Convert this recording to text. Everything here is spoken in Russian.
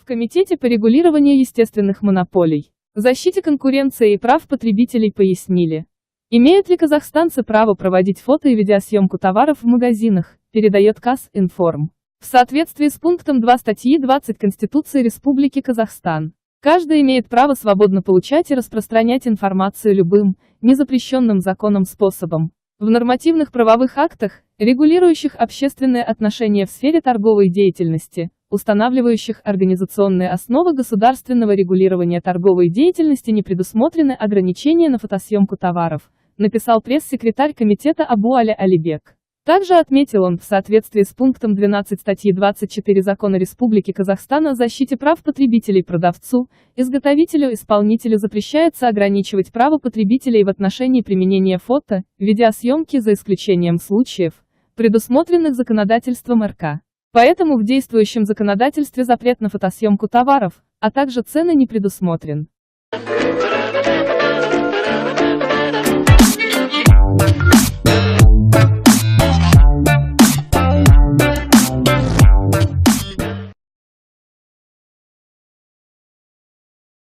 В Комитете по регулированию естественных монополий, защите конкуренции и прав потребителей пояснили. Имеют ли казахстанцы право проводить фото и видеосъемку товаров в магазинах, передает Казинформ. В соответствии с пунктом 2 статьи 20 Конституции Республики Казахстан, каждый имеет право свободно получать и распространять информацию любым, незапрещенным законом способом. В нормативных правовых актах, регулирующих общественные отношения в сфере торговой деятельности, устанавливающих организационные основы государственного регулирования торговой деятельности, не предусмотрены ограничения на фотосъемку товаров, написал пресс-секретарь комитета Абу-Али Алибек. Также отметил он, в соответствии с пунктом 12 статьи 24 Закона Республики Казахстан о защите прав потребителей продавцу, изготовителю, исполнителю запрещается ограничивать право потребителей в отношении применения фото, видеосъемки за исключением случаев, предусмотренных законодательством РК. Поэтому в действующем законодательстве запрет на фотосъемку товаров, а также цены не предусмотрен.